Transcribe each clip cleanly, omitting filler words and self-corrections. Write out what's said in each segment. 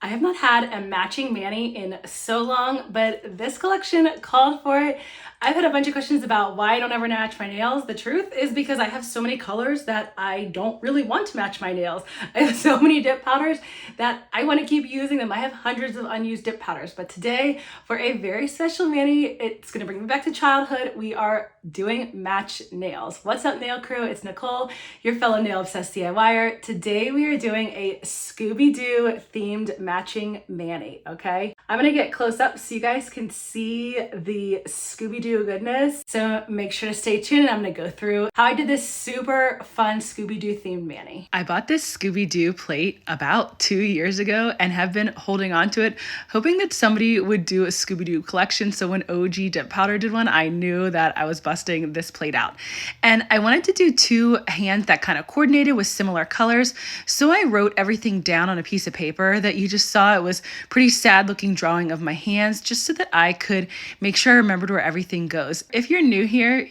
I have not had a matching mani in so long, but this collection called for it. I've had a bunch of questions about why I don't ever match my nails. The truth is because I have so many colors that I don't really want to match my nails. I have so many dip powders that I want to keep using them. I have hundreds of unused dip powders, but today for a very special mani, it's going to bring me back to childhood. We are doing match nails. What's up, nail crew? It's Nicole, your fellow nail obsessed DIYer. Today we are doing a Scooby Doo themed matching mani, okay? I'm gonna get close up so you guys can see the Scooby Doo goodness. So make sure to stay tuned and I'm gonna go through how I did this super fun Scooby Doo themed mani. I bought this Scooby Doo plate about 2 years ago and have been holding on to it, hoping that somebody would do a Scooby Doo collection. So when OG Dip Powder did one, I knew that I was busting this plate out. And I wanted to do two hands that kind of coordinated with similar colors. So I wrote everything down on a piece of paper that you just saw. It was pretty sad looking drawing of my hands just so that I could make sure I remembered where everything goes. If you're new here,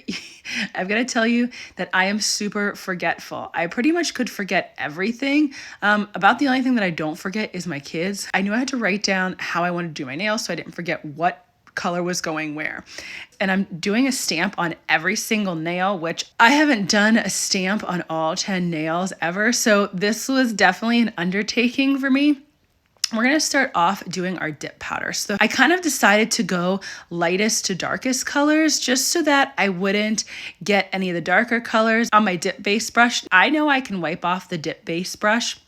I've got to tell you that I am super forgetful. I pretty much could forget everything. About the only thing that I don't forget is my kids. I knew I had to write down how I wanted to do my nails so I didn't forget what color was going where. And I'm doing a stamp on every single nail, which I haven't done a stamp on all 10 nails ever. So this was definitely an undertaking for me. We're going to start off doing our dip powder. So I kind of decided to go lightest to darkest colors just so that I wouldn't get any of the darker colors on my dip base brush. I know I can wipe off the dip base brush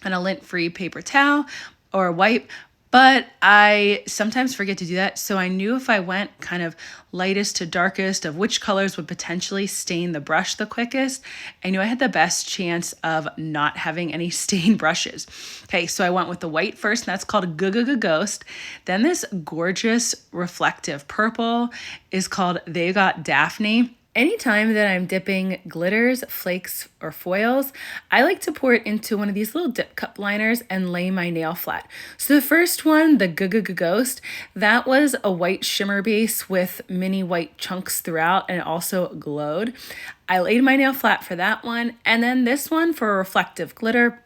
on a lint-free paper towel or a wipe, but I sometimes forget to do that. So I knew if I went kind of lightest to darkest of which colors would potentially stain the brush the quickest, I knew I had the best chance of not having any stained brushes. Okay, so I went with the white first, and that's called Ghost. Then this gorgeous reflective purple is called Got Daphne. Anytime that I'm dipping glitters, flakes, or foils, I like to pour it into one of these little dip cup liners and lay my nail flat. So the first one, the Ghost, that was a white shimmer base with mini white chunks throughout, and it also glowed. I laid my nail flat for that one. And then this one for a reflective glitter,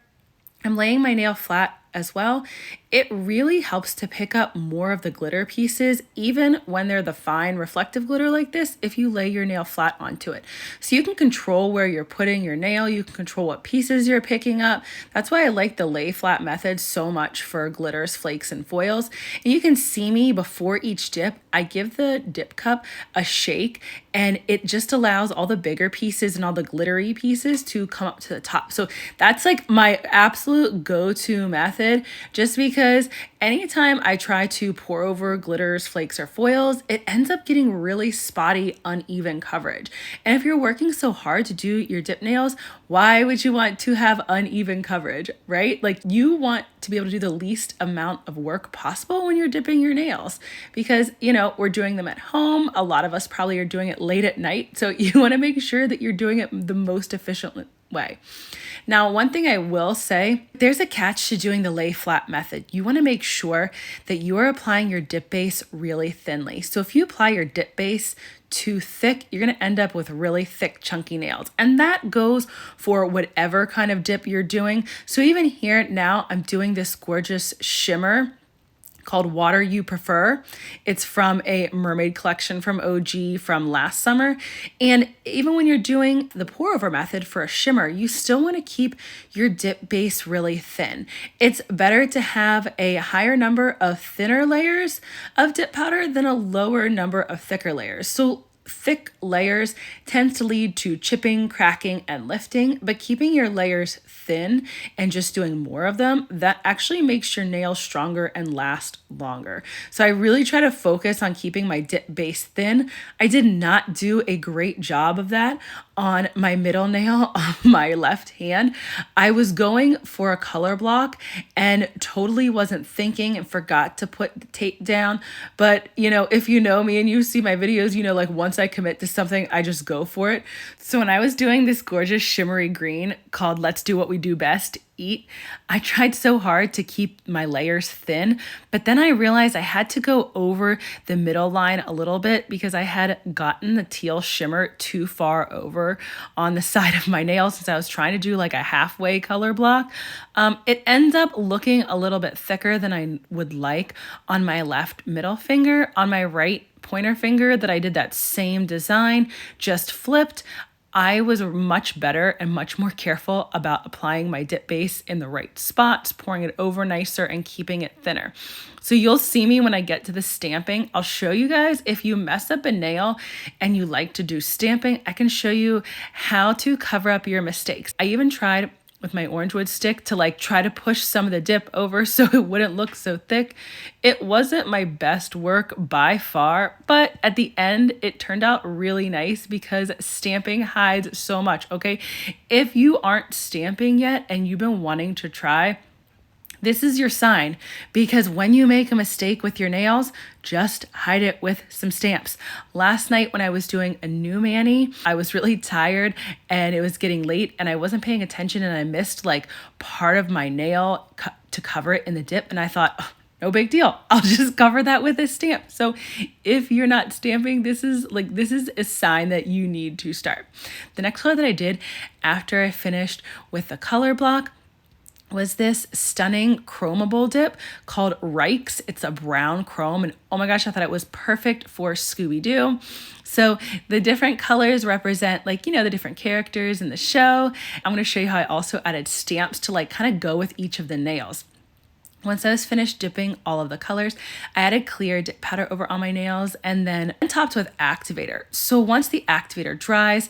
I'm laying my nail flat as well. It really helps to pick up more of the glitter pieces, even when they're the fine reflective glitter like this, if you lay your nail flat onto it. So you can control where you're putting your nail, you can control what pieces you're picking up. That's why I like the lay flat method so much for glitters, flakes, and foils. And you can see me before each dip, I give the dip cup a shake, and it just allows all the bigger pieces and all the glittery pieces to come up to the top. So that's like my absolute go-to method, just because anytime I try to pour over glitters, flakes, or foils, it ends up getting really spotty, uneven coverage. And if you're working so hard to do your dip nails, why would you want to have uneven coverage, right? Like, you want to be able to do the least amount of work possible when you're dipping your nails, because, you know, we're doing them at home. A lot of us probably are doing it late at night. So you want to make sure that you're doing it the most efficient way. Now, one thing I will say, there's a catch to doing the lay flat method. You want to make sure that you are applying your dip base really thinly. So if you apply your dip base too thick, you're going to end up with really thick, chunky nails. And that goes for whatever kind of dip you're doing. So even here now, I'm doing this gorgeous shimmer called Water You Prefer. It's from a mermaid collection from OG from last summer. And even when you're doing the pour over method for a shimmer, you still want to keep your dip base really thin. It's better to have a higher number of thinner layers of dip powder than a lower number of thicker layers. So thick layers tends to lead to chipping, cracking, and lifting, but keeping your layers thin and just doing more of them, that actually makes your nails stronger and last longer. So I really try to focus on keeping my dip base thin. I did not do a great job of that on my middle nail on my left hand. I was going for a color block and totally wasn't thinking and forgot to put the tape down. But, you know, if you know me and you see my videos, you know, like, once I commit to something, I just go for it. So when I was doing this gorgeous shimmery green called Let's Do What We Do Best, eat. I tried so hard to keep my layers thin, but then I realized I had to go over the middle line a little bit because I had gotten the teal shimmer too far over on the side of my nail since I was trying to do like a halfway color block. It ends up looking a little bit thicker than I would like on my left middle finger. On my right pointer finger that I did that same design, just flipped, I was much better and much more careful about applying my dip base in the right spots, pouring it over nicer and keeping it thinner. So you'll see me when I get to the stamping. I'll show you guys if you mess up a nail and you like to do stamping, I can show you how to cover up your mistakes. I even tried with my orange wood stick to like try to push some of the dip over so it wouldn't look so thick. It wasn't my best work by far, but at the end it turned out really nice because stamping hides so much, okay? If you aren't stamping yet and you've been wanting to try, this is your sign, because when you make a mistake with your nails, just hide it with some stamps. Last night when I was doing a new mani, I was really tired and it was getting late and I wasn't paying attention and I missed like part of my nail to cover it in the dip, and I thought, oh, no big deal, I'll just cover that with a stamp. So if you're not stamping, this is a sign that you need to start. The next color that I did after I finished with the color block was this stunning chromable dip called Rikes. It's a brown chrome, and oh my gosh, I thought it was perfect for Scooby Doo. So the different colors represent like, you know, the different characters in the show. I'm gonna show you how I also added stamps to like kind of go with each of the nails. Once I was finished dipping all of the colors, I added clear dip powder over all my nails and then topped with activator. So once the activator dries,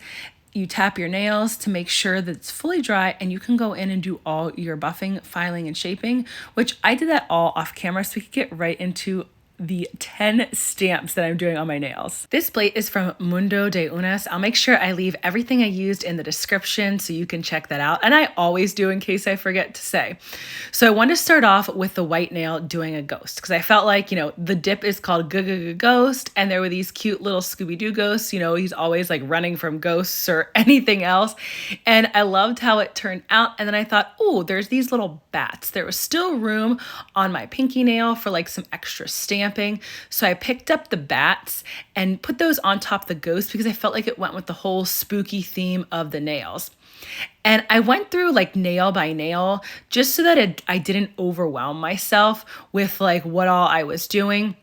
you tap your nails to make sure that it's fully dry and you can go in and do all your buffing, filing, and shaping, which I did that all off camera so we could get right into the 10 stamps that I'm doing on my nails. This plate is from Mundo de Unas. I'll make sure I leave everything I used in the description so you can check that out. And I always do in case I forget to say. So I wanted to start off with the white nail doing a ghost because I felt like, you know, the dip is called Ghost, and there were these cute little Scooby Doo ghosts. You know, he's always like running from ghosts or anything else. And I loved how it turned out. And then I thought, oh, there's these little bats. There was still room on my pinky nail for like some extra stamp. So I picked up the bats and put those on top of the ghost because I felt like it went with the whole spooky theme of the nails. And I went through like nail by nail just so that I didn't overwhelm myself with like what all I was doing.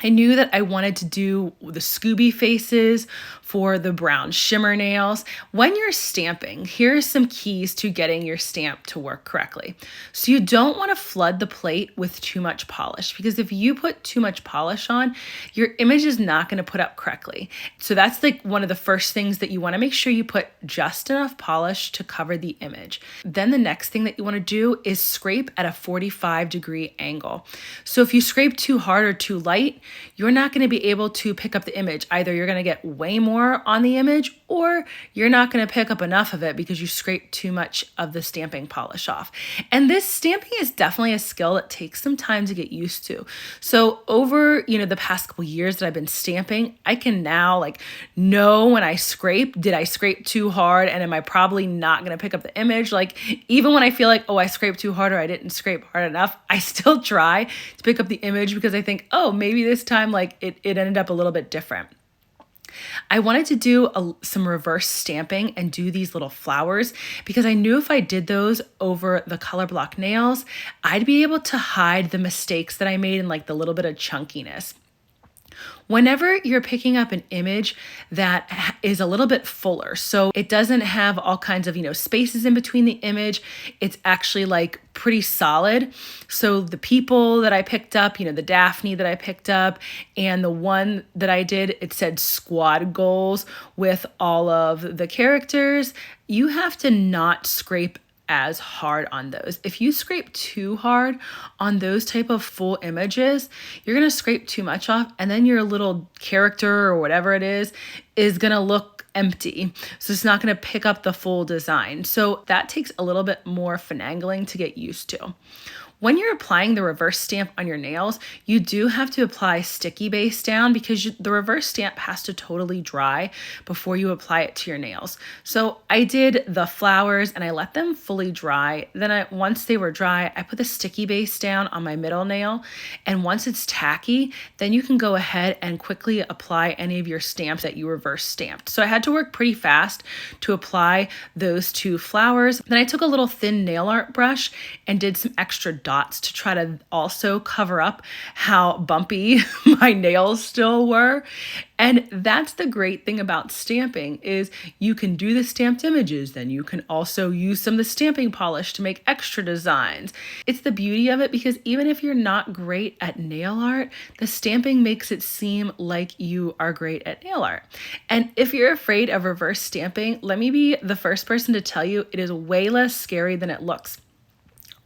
I knew that I wanted to do the Scooby faces for the brown shimmer nails. When you're stamping, here are some keys to getting your stamp to work correctly. So you don't want to flood the plate with too much polish, because if you put too much polish on, your image is not going to put up correctly. So that's like one of the first things that you want to make sure you put just enough polish to cover the image. Then the next thing that you want to do is scrape at a 45-degree angle. So if you scrape too hard or too light, you're not going to be able to pick up the image. Either you're going to get way more on the image, or you're not going to pick up enough of it because you scraped too much of the stamping polish off. And this stamping is definitely a skill that takes some time to get used to. So over, you know, the past couple years that I've been stamping, I can now like know when I scrape, did I scrape too hard, and am I probably not going to pick up the image? Like even when I feel like, oh, I scraped too hard or I didn't scrape hard enough, I still try to pick up the image because I think, oh, maybe this time like it ended up a little bit different. I wanted to do some reverse stamping and do these little flowers because I knew if I did those over the color block nails, I'd be able to hide the mistakes that I made and like the little bit of chunkiness. Whenever you're picking up an image that is a little bit fuller, so it doesn't have all kinds of, you know, spaces in between the image, it's actually like pretty solid. So the people that I picked up, you know, the Daphne that I picked up, and the one that I did, it said squad goals with all of the characters. You have to not scrape as hard on those. If you scrape too hard on those type of full images, you're going to scrape too much off, and then your little character or whatever it is going to look empty. So it's not going to pick up the full design. So that takes a little bit more finagling to get used to. When you're applying the reverse stamp on your nails, you do have to apply sticky base down because the reverse stamp has to totally dry before you apply it to your nails. So I did the flowers and I let them fully dry. Then once they were dry, I put the sticky base down on my middle nail. And once it's tacky, then you can go ahead and quickly apply any of your stamps that you reverse stamped. So I had to work pretty fast to apply those two flowers. Then I took a little thin nail art brush and did some extra dots to try to also cover up how bumpy my nails still were. And that's the great thing about stamping is you can do the stamped images, then you can also use some of the stamping polish to make extra designs. It's the beauty of it because even if you're not great at nail art, the stamping makes it seem like you are great at nail art. And if you're afraid of reverse stamping, let me be the first person to tell you it is way less scary than it looks.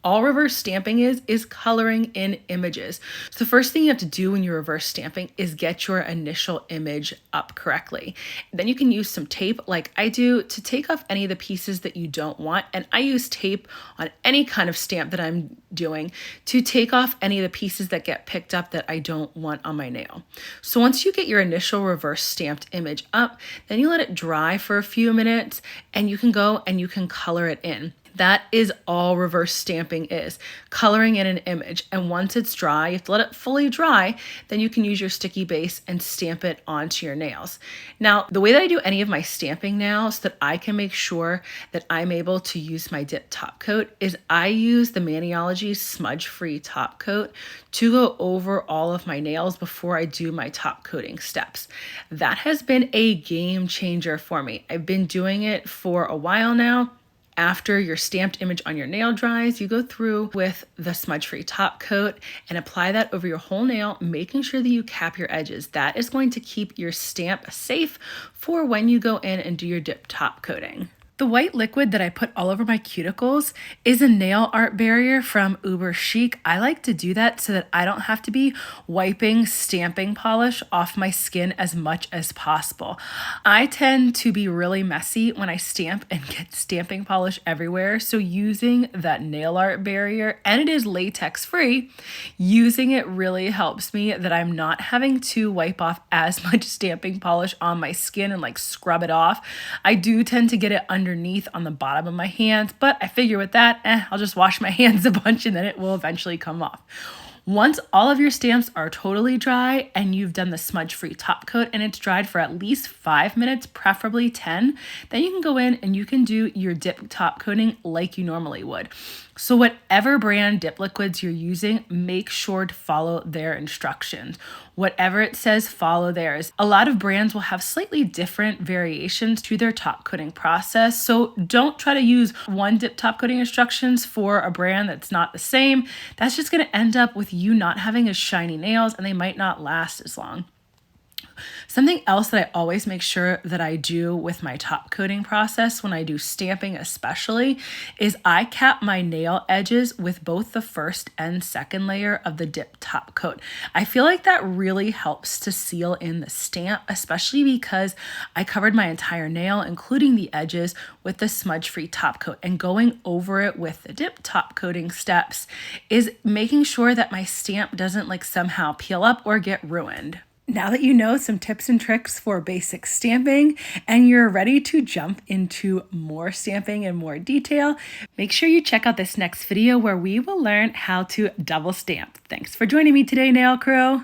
All reverse stamping is coloring in images. So the first thing you have to do when you're reverse stamping is get your initial image up correctly. Then you can use some tape like I do to take off any of the pieces that you don't want. And I use tape on any kind of stamp that I'm doing to take off any of the pieces that get picked up that I don't want on my nail. So once you get your initial reverse stamped image up, then you let it dry for a few minutes and you can go and you can color it in. That is all reverse stamping is, coloring in an image. And once it's dry, you have to let it fully dry, then you can use your sticky base and stamp it onto your nails. Now, the way that I do any of my stamping now so that I can make sure that I'm able to use my dip top coat is I use the Maniology smudge-free top coat to go over all of my nails before I do my top coating steps. That has been a game changer for me. I've been doing it for a while now. After your stamped image on your nail dries, you go through with the smudge-free top coat and apply that over your whole nail, making sure that you cap your edges. That is going to keep your stamp safe for when you go in and do your dip top coating. The white liquid that I put all over my cuticles is a nail art barrier from Uber Chic. I like to do that so that I don't have to be wiping stamping polish off my skin as much as possible. I tend to be really messy when I stamp and get stamping polish everywhere. So using that nail art barrier, and it is latex free, using it really helps me that I'm not having to wipe off as much stamping polish on my skin and like scrub it off. I do tend to get it underneath on the bottom of my hands, but I figure with that, I'll just wash my hands a bunch and then it will eventually come off. Once all of your stamps are totally dry and you've done the smudge-free top coat and it's dried for at least 5 minutes, preferably 10, then you can go in and you can do your dip top coating like you normally would. So whatever brand dip liquids you're using, make sure to follow their instructions. Whatever it says, follow theirs. A lot of brands will have slightly different variations to their top coating process. So don't try to use one dip top coating instructions for a brand that's not the same. That's just going to end up with you not having as shiny nails and they might not last as long. Something else that I always make sure that I do with my top coating process when I do stamping especially is I cap my nail edges with both the first and second layer of the dip top coat. I feel like that really helps to seal in the stamp, especially because I covered my entire nail, including the edges, with the smudge-free top coat, and going over it with the dip top coating steps is making sure that my stamp doesn't like somehow peel up or get ruined. Now that you know some tips and tricks for basic stamping and you're ready to jump into more stamping in more detail, make sure you check out this next video where we will learn how to double stamp. Thanks for joining me today, Nail Crew.